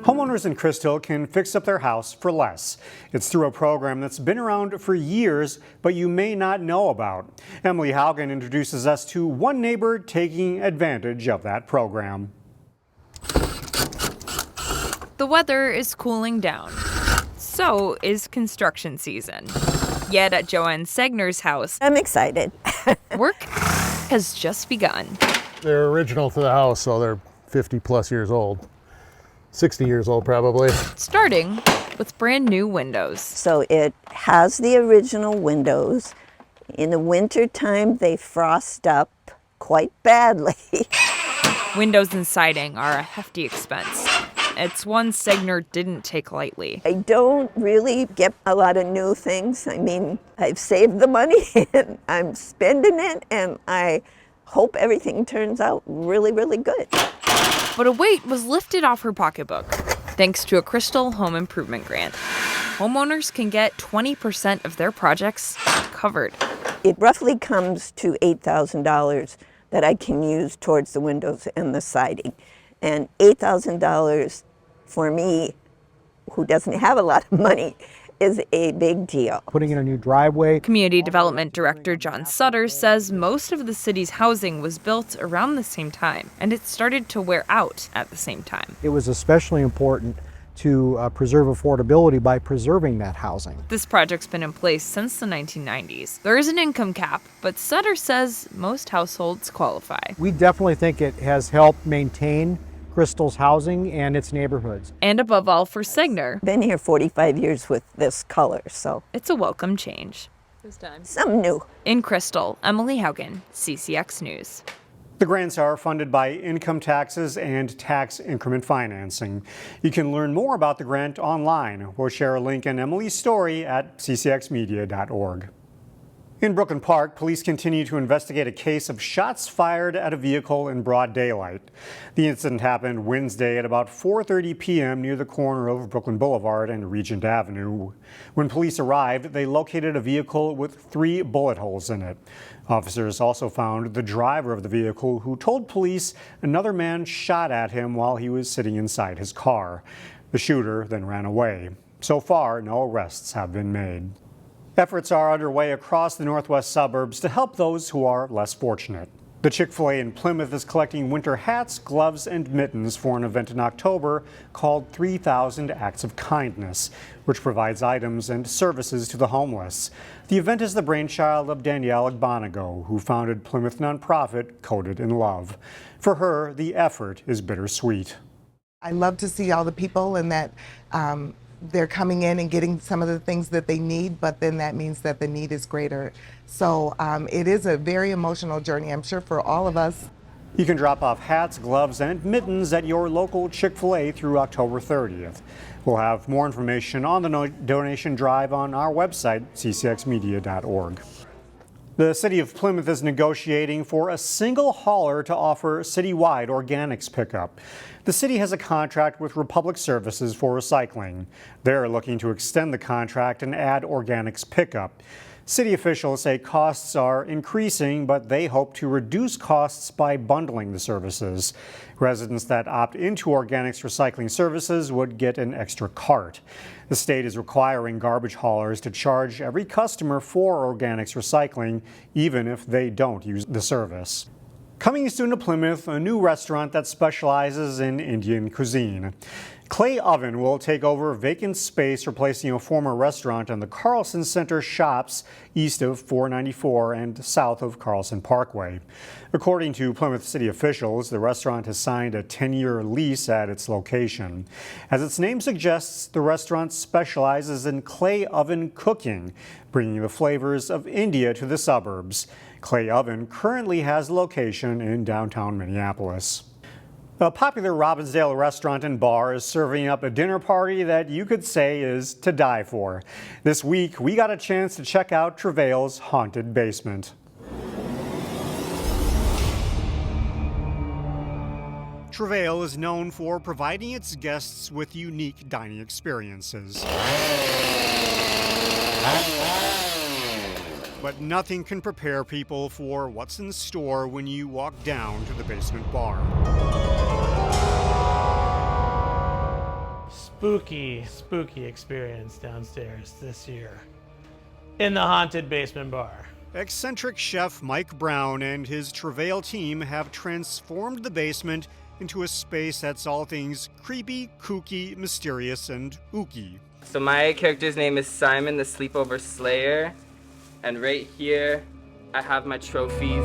Homeowners in Crystal can fix up their house for less. It's through a program that's been around for years, but you may not know about. Emily Haugen introduces us to one neighbor taking advantage of that program. The weather is cooling down. So is construction season. Yet at Joanne Segner's house, I'm excited. work has just begun. They're original to the house, so they're 50 plus years old. 60 years old probably. Starting with brand new windows. So it has the original windows. In the winter time, they frost up quite badly. Windows and siding are a hefty expense. It's one Segner didn't take lightly. I don't really get a lot of new things. I mean, I've saved the money and I'm spending it, and I hope everything turns out really, really good. But a weight was lifted off her pocketbook thanks to a Crystal home improvement grant. Homeowners can get 20% of their projects covered. It roughly comes to $8,000 that I can use towards the windows and the siding. And $8,000 for me, who doesn't have a lot of money, is a big deal. Putting in a new driveway. Community Development Director John Sutter says most of the city's housing was built around the same time, and it started to wear out at the same time. It was especially important to preserve affordability by preserving that housing. This project's been in place since the 1990s. There is an income cap, but Sutter says most households qualify. We definitely think it has helped maintain Crystal's housing and its neighborhoods. And above all, for Segner, Been here 45 years with this color, so it's a welcome change. something new. In Crystal, Emily Haugen, CCX News. The grants are funded by income taxes and tax increment financing. You can learn more about the grant online. We'll share a link in Emily's story at ccxmedia.org. In Brooklyn Park, police continue to investigate a case of shots fired at a vehicle in broad daylight. The incident happened Wednesday at about 4:30 p.m. near the corner of Brooklyn Boulevard and Regent Avenue. When police arrived, they located a vehicle with 3 bullet holes in it. Officers also found the driver of the vehicle, who told police another man shot at him while he was sitting inside his car. The shooter then ran away. So far, no arrests have been made. Efforts are underway across the northwest suburbs to help those who are less fortunate. The ChickfilA in Plymouth is collecting winter hats, gloves, and mittens for an event in October called 3,000 Acts of Kindness, which provides items and services to the homeless. The event is the brainchild of Danielle Agbanago, who founded Plymouth nonprofit Coded in Love. For her, the effort is bittersweet. I love to see all the people and that they're coming in and getting some of the things that they need, but then that means that the need is greater. So it is a very emotional journey, I'm sure, for all of us. You can drop off hats, gloves, and mittens at your local Chick-fil-A through October 30th. We'll have more information on the donation drive on our website, ccxmedia.org. The city of Plymouth is negotiating for a single hauler to offer citywide organics pickup. The city has a contract with Republic Services for recycling. They're looking to extend the contract and add organics pickup. City officials say costs are increasing, but they hope to reduce costs by bundling the services. Residents that opt into organics recycling services would get an extra cart. The state is requiring garbage haulers to charge every customer for organics recycling, even if they don't use the service. Coming soon to Plymouth, a new restaurant that specializes in Indian cuisine. Clay Oven will take over vacant space, replacing a former restaurant in the Carlson Center shops east of 494 and south of Carlson Parkway. According to Plymouth city officials, the restaurant has signed a 10-year lease at its location. As its name suggests, the restaurant specializes in clay oven cooking, bringing the flavors of India to the suburbs. Clay Oven currently has a location in downtown Minneapolis. A popular Robbinsdale restaurant and bar is serving up a dinner party that you could say is to die for. This week, we got a chance to check out Travail's haunted basement. Travail is known for providing its guests with unique dining experiences. But nothing can prepare people for what's in store when you walk down to the basement bar. spooky experience downstairs this year in the haunted basement bar. Eccentric chef Mike Brown and his Travail team have transformed the basement into a space that's all things creepy, kooky, mysterious, and ooky. So my character's name is Simon, the Sleepover Slayer, and right here I have my trophies.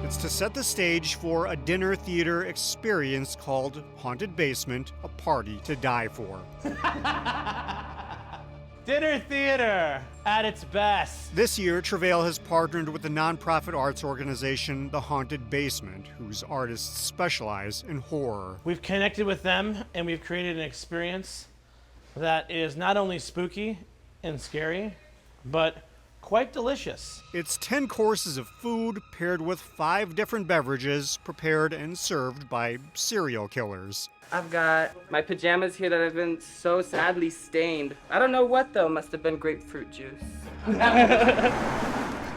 It's to set the stage for a dinner theater experience called Haunted Basement, a party to die for. Dinner theater at its best. This year, Travail has partnered with the nonprofit arts organization The Haunted Basement, whose artists specialize in horror. We've connected with them and we've created an experience that is not only spooky and scary, but quite delicious. It's 10 courses of food paired with 5 different beverages prepared and served by serial killers. I've got my pajamas here that have been so sadly stained. I don't know what though, must have been grapefruit juice.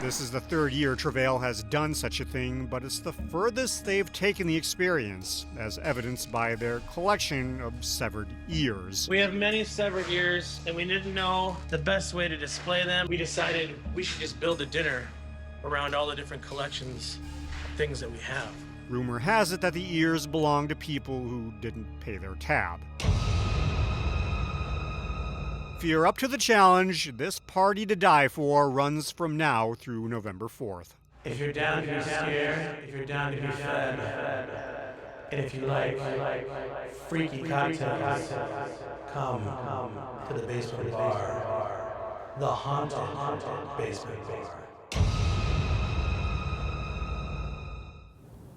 This is the 3rd year Travail has done such a thing, but it's the furthest they've taken the experience, as evidenced by their collection of severed ears. We have many severed ears and we didn't know the best way to display them. We decided we should just build a dinner around all the different collections of things that we have. Rumor has it that the ears belong to people who didn't pay their tab. If you're up to the challenge, this party to die for runs from now through November 4th. If you're down to be scared, if you're down to be fed, and if you like freaky cocktails, come to the basement bar, the haunted basement bar.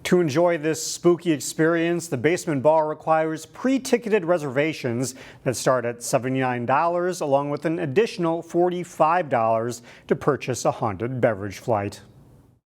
To enjoy this spooky experience, the Basement Bar requires pre-ticketed reservations that start at $79, along with an additional $45 to purchase a haunted beverage flight.